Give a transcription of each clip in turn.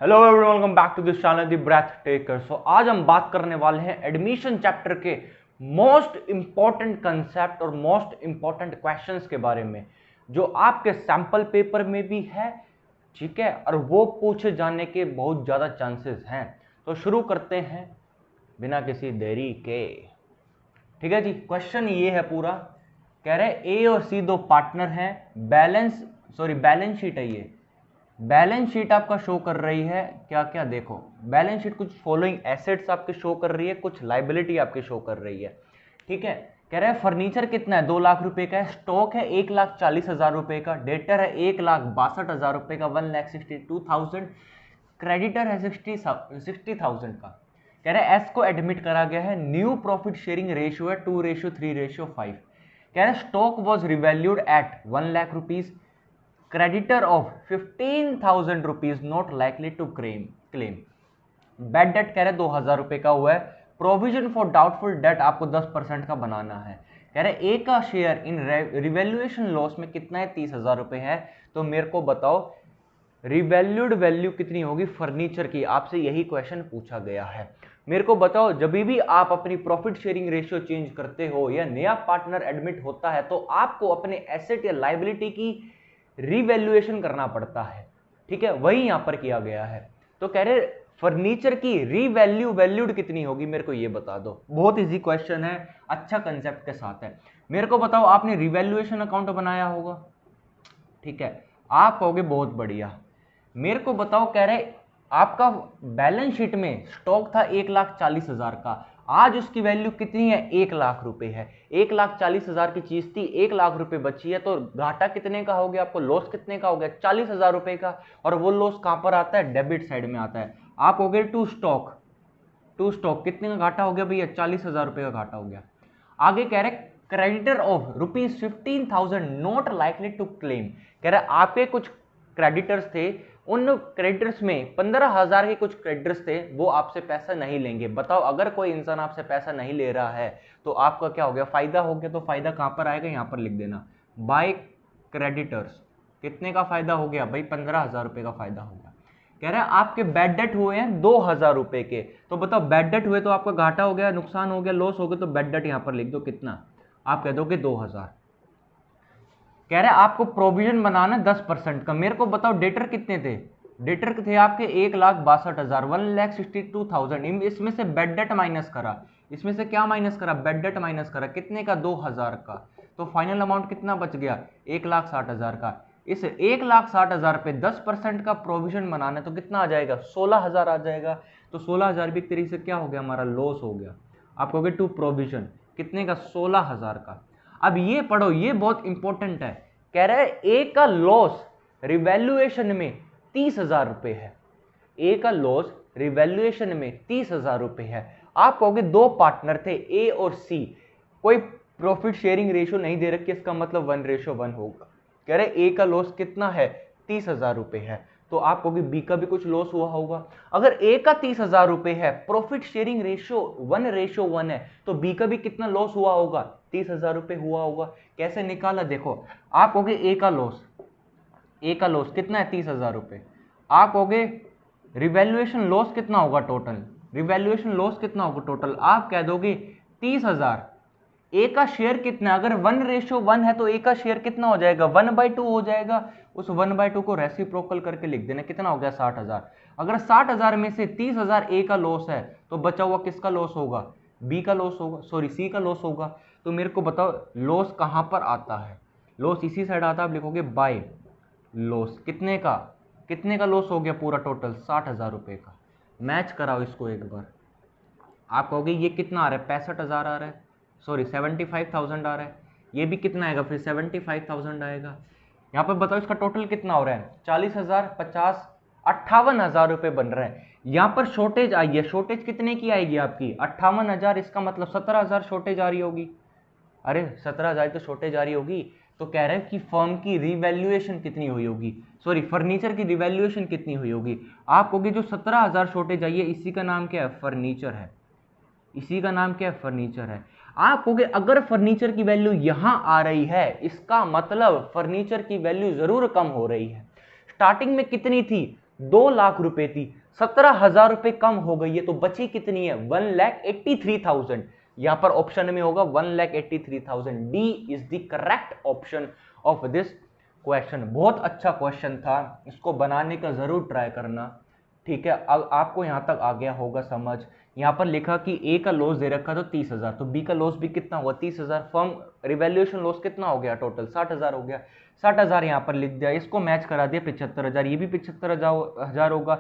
Hello everyone, welcome back to this channel the Breath Taker. So आज हम बात करने वाले हैं एडमिशन चैप्टर के मोस्ट इंपॉर्टेंट कंसेप्ट और मोस्ट इंपॉर्टेंट क्वेश्चंस के बारे में, जो आपके सैंपल पेपर में भी है, ठीक है, और वो पूछे जाने के बहुत ज़्यादा चांसेस हैं। तो शुरू करते हैं बिना किसी देरी के। ठीक है जी, क्वेश्चन ये है पूरा, कह रहे ए और सी दो पार्टनर हैं, बैलेंस शीट है ये। बैलेंस शीट आपका शो कर रही है क्या क्या, देखो बैलेंस शीट कुछ फॉलोइंग एसेट्स आपके शो कर रही है, कुछ लाइबिलिटी आपके शो कर रही है। ठीक है, कह रहे हैं फर्नीचर कितना है, 2 लाख रुपए का है, स्टॉक है 1,40,000 रुपए का, डेटर है 1,62,000 रुपए का, 1,62,000, क्रेडिटर है 60,000 का। कह रहे हैं एस को एडमिट करा गया है, न्यू प्रॉफिट शेयरिंग रेशियो है 2:3:5। कह रहे हैं stock was revalued at 1,00,000 rupees, creditor of 15,000 rupees not likely to claim. Bad debt कह रहे 2,000 रुपए का हुआ है, प्रोविजन फॉर डाउटफुल डेट आपको 10% का बनाना है। कह रहे ए का शेयर इन रिवैल्यूएशन लॉस में कितना है, 30,000 रुपए है। तो मेरे को बताओ रिवैल्यूड वैल्यू कितनी होगी फर्नीचर की, आपसे यही क्वेश्चन पूछा गया है। मेरे को बताओ जब भी आप अपनी प्रॉफिट शेयरिंग रेशियो चेंज करते हो या नया पार्टनर एडमिट होता है, तो आपको अपने एसेट या लाइबिलिटी की रिवैल्यूएशन करना पड़ता है। ठीक है, वही यहां पर किया गया है। तो कह रहे फर्नीचर की वैल्यूड कितनी होगी, मेरे को ये बता दो। बहुत इजी क्वेश्चन है, अच्छा कंसेप्ट के साथ है। मेरे को बताओ आपने रिवैल्यूएशन अकाउंट बनाया होगा, ठीक है, आप कहोगे बहुत बढ़िया। मेरे को बताओ, कह रहे आपका बैलेंस शीट में स्टॉक था 1,40,000 का, आज उसकी वैल्यू कितनी है, 1,00,000 रुपए है। 1,40,000 की चीज थी, 1,00,000 रुपए बची है, तो घाटा कितने का हो गया, आपको लॉस कितने का हो गया, 40,000 रुपए का। और वो लॉस कहां पर आता है, डेबिट साइड में आता है। आप हो गए टू स्टॉक कितने का घाटा हो गया भैया, 40,000 रुपए का घाटा हो गया। आगे कह रहे creditor of ₹15,000 not likely to claim. कह रहे आपके कुछ क्रेडिटर्स थे, उन क्रेडिटर्स में 15,000 के कुछ क्रेडिटर्स थे, वो आपसे पैसा नहीं लेंगे। बताओ अगर कोई इंसान आपसे पैसा नहीं ले रहा है तो आपका क्या हो गया, फायदा हो गया। तो फायदा कहां पर आएगा, यहां पर लिख देना, बाय क्रेडिटर्स। कितने का फायदा हो गया भाई, 15,000 रुपए का फायदा हो गया। कह रहे हैं आपके बैड डेट हुए हैं 2,000 रुपए के, तो बताओ बैड डेट हुए तो आपका घाटा हो गया, नुकसान हो गया, लॉस हो गया, तो बैड डेट यहां पर लिख दो कितना, आप कह दोगे 2,000। कह रहे आपको प्रोविजन बनाना 10% का। मेरे को बताओ डेटर कितने थे, डेटर थे आपके 1,62,000, 1,62,000। इसमें से बेड डेट माइनस करा, इसमें से क्या माइनस करा, बेड डेट माइनस करा, कितने का, 2,000 का। तो फाइनल अमाउंट कितना बच गया, 1,60,000 का। इस 1,60,000 पे 10% का प्रोविजन बनाना तो कितना आ जाएगा, 16,000 आ जाएगा। तो 16,000 भी एक तरीके से क्या हो गया, हमारा लॉस हो गया। आप कहोगे टू प्रोविजन कितने का, 16,000 का। अब ये पढ़ो, ये बहुत इंपॉर्टेंट है। कह रहा है ए का लॉस रिवैल्यूएशन में 30,000 रुपए है, ए का लॉस रिवैल्यूएशन में 30,000 रुपए है। आप कहोगे दो पार्टनर थे ए और सी, कोई प्रॉफिट शेयरिंग रेशियो नहीं दे रखी, इसका मतलब 1:1 होगा। कह रहे ए का लॉस कितना है, 30,000 रुपए है, तो आप कहोगे बी का भी कुछ लॉस हुआ होगा। अगर ए का 30,000 रुपए है, प्रॉफिट शेयरिंग रेशियो 1:1 है, तो बी का भी कितना लॉस हुआ होगा, 30,000 रुपए हुआ होगा। कैसे निकाला, देखो आप कहोगे ए का लॉस कितना है, 30,000 रुपए। आप कहोगे रिवैल्यूएशन लॉस कितना होगा टोटल, रिवैल्यूएशन लॉस कितना होगा टोटल, आप कह दोगे 30,000। ए का शेयर कितना, अगर 1:1 है तो ए का शेयर कितना हो जाएगा, 1/2 हो जाएगा। उस 1/2 को रेसिप्रोकल करके लिख देना, कितना हो गया, 60,000। अगर 60,000 में से 30,000 ए का लॉस है, तो बचा हुआ किसका लॉस होगा, बी का लॉस होगा, सॉरी सी का लॉस होगा। तो मेरे को बताओ लॉस कहां पर आता है, लॉस इसी साइड आता है। आप लिखोगे बाय लॉस, कितने का लॉस हो गया पूरा टोटल, 60,000 रुपए का। मैच कराओ इसको एक बार, आप कहोगे ये कितना आ रहा है, 65,000 आ रहा है, सॉरी 75,000 आ रहा है। ये भी कितना आएगा, फिर 75,000 आएगा। यहाँ पर बताओ इसका टोटल कितना हो रहा है, 40,000, 50, 58,000 रुपए बन रहे हैं। यहाँ पर शॉर्टेज आई है, शॉर्टेज कितने की आएगी आपकी, 58,000। इसका मतलब 17,000 शॉर्टेज आ रही होगी। अरे 17,000 तो शॉर्टेज आ रही होगी। तो कह रहे हैं कि फर्म की रिवैल्यूएशन कितनी हुई होगी, सॉरी फर्नीचर की रिवैल्यूएशन कितनी हुई होगी। आप कहोगे जो 17,000 शॉर्टेज आई है, इसी का नाम क्या है, फर्नीचर है, इसी का नाम क्या है, फर्नीचर है। आप कहोगे अगर फर्नीचर की वैल्यू यहां आ रही है, इसका मतलब फर्नीचर की वैल्यू जरूर कम हो रही है। स्टार्टिंग में कितनी थी, 2 लाख रुपए थी, 17,000 रुपए कम हो गई है, तो बची कितनी है? 1,83,000। यहां पर ऑप्शन में होगा 1,83,000। D is the correct option of this question. बहुत अच्छा क्वेश्चन था, इसको बनाने का जरूर ट्राई करना, ठीक है। अब आपको यहां तक आ गया होगा समझ। यहां पर लिखा कि ए का लॉस दे रखा तो 30,000, तो बी का लॉस भी कितना हुआ? 30,000। फर्म रिवैल्यूएशन लॉस कितना हो गया? टोटल 60,000 हो गया। 60,000 यहां पर लिख दिया, इसको मैच करा दिया 75,000, ये भी 75,000 होगा।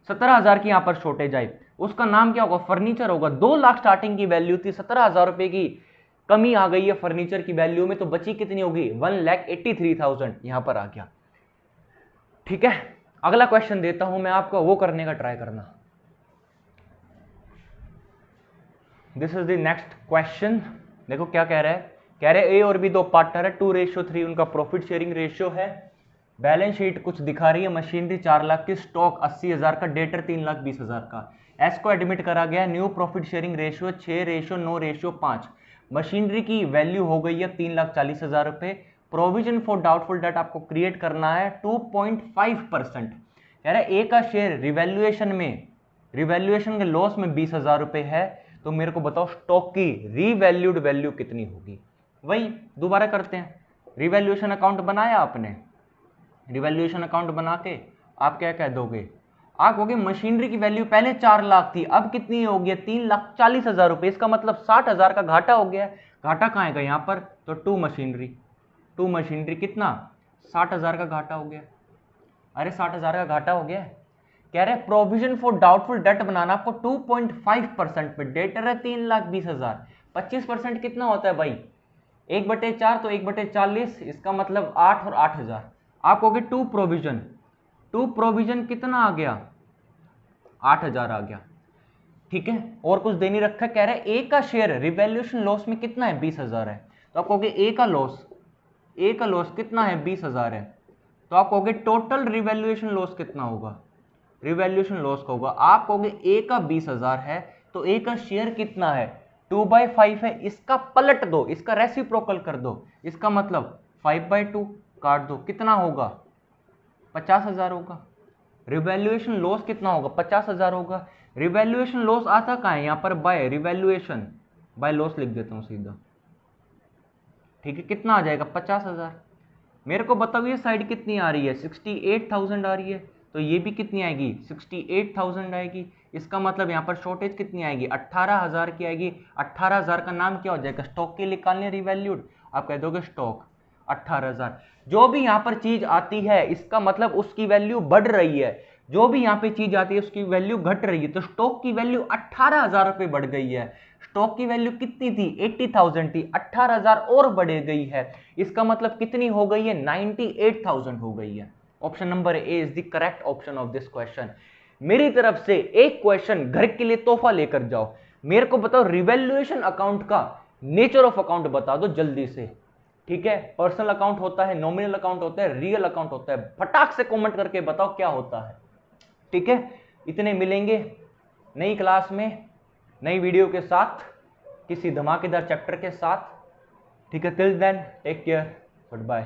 17,000 की यहां पर शॉर्टेज आई, उसका नाम क्या होगा? फर्नीचर होगा। 2 लाख स्टार्टिंग की वैल्यू थी, 17,000 रुपए की कमी आ गई है फर्नीचर की वैल्यू में, तो बची कितनी होगी? 1,83,000 यहां पर आ गया, ठीक है। अगला क्वेश्चन देता हूं मैं आपको, वो करने का ट्राई करना। This is the next question. देखो क्या कह रहा है, कह रहे ए और बी दो पार्टनर है, 2:3, उनका प्रॉफिट शेयरिंग रेशियो है। बैलेंस शीट कुछ दिखा रही है, मशीनरी 4 लाख की, स्टॉक 80,000 का, डेटर 3,20,000 का। एस को एडमिट करा गया, new profit sharing ratio 6:9:5। Machinery की वैल्यू हो गई है 3,40,000 रुपए। प्रोविजन फॉर डाउटफुल डेट आपको क्रिएट करना है 2.5%। कह रहा है ए का शेयर रिवैल्यूएशन के लॉस में 20,000 रुपए है, तो मेरे को बताओ स्टॉक की रीवैल्यूड वैल्यू कितनी होगी। वही दोबारा करते हैं, रिवैल्यूएशन अकाउंट बनाया आपने, रिवैल्यूएशन अकाउंट बना के आप क्या कह दोगे? आप कहोगे मशीनरी की वैल्यू पहले 4 लाख थी, अब कितनी हो गई? 3,40,000 रुपए। इसका मतलब 60,000 का घाटा हो गया। घाटा कहाँ है यहाँ पर? तो टू मशीनरी कितना? 60,000 का घाटा हो गया। अरे 60,000 का घाटा हो गया। कह रहे प्रोविजन फॉर डाउटफुल डेट बनाना आपको 2.5% पे, डेटर है 3,20,000, 25% कितना होता है भाई? 1/4, तो 1/40, इसका मतलब 8 और 8,000। आप कहोगे टू प्रोविजन कितना आ गया? 8,000 आ गया, ठीक है। और कुछ दे नहीं रखा। कह रहे ए का शेयर रिवैल्यूएशन लॉस में कितना है? 20,000 है, तो आप कहोगे ए का लॉस कितना है? 20,000 है, तो आप कहोगे टोटल रिवैल्यूएशन लॉस कितना होगा? रिवैल्यूएशन लॉस का होगा, आप कहोगे ए का 20,000 है, तो ए का शेयर कितना है? 2/5 है, इसका पलट दो, इसका रेसिप्रोकल कर दो, इसका मतलब 5/2 काट दो, कितना होगा? 50,000 होगा। रिवैल्यूएशन लॉस कितना होगा? 50,000 होगा। रिवैल्यूएशन लॉस आता कहाँ है? यहाँ पर बाय रिवैल्यूएशन, बाय लॉस लिख देता हूँ सीधा, ठीक है। कितना आ जाएगा? 50,000। मेरे को बताओ ये साइड कितनी आ रही है? 68,000 आ रही है, तो ये भी कितनी आएगी? 68,000 आएगी। इसका मतलब यहाँ पर शॉर्टेज कितनी आएगी? 18,000 की आएगी। 18,000 का नाम क्या हो जाएगा? स्टॉक के निकालने रिवैल्यूड, आप कह दोगे स्टॉक 18,000। जो भी यहाँ पर चीज आती है इसका मतलब उसकी वैल्यू बढ़ रही है, जो भी यहाँ पे चीज आती है उसकी वैल्यू घट रही है। तो स्टॉक की वैल्यू 18,000 रुपए बढ़ गई है। स्टॉक की वैल्यू कितनी थी? 80,000 थी, 18,000 और बढ़ गई है। इसका मतलब कितनी हो गई है? 98,000 हो गई है। Option number A is the correct option of this question. मेरी तरफ से एक क्वेश्चन घर के लिए तोहफा लेकर जाओ। मेरे को बताओ रिवैल्यूएशन अकाउंट का नेचर ऑफ अकाउंट बता दो जल्दी से, ठीक है। पर्सनल अकाउंट होता है, नॉमिनल अकाउंट होता है, रियल अकाउंट होता है, फटाक से कमेंट करके बताओ क्या होता है, ठीक है। इतने मिलेंगे नई क्लास में, नई वीडियो के साथ, किसी धमाकेदार चैप्टर के साथ, ठीक है। Till then take care, good bye.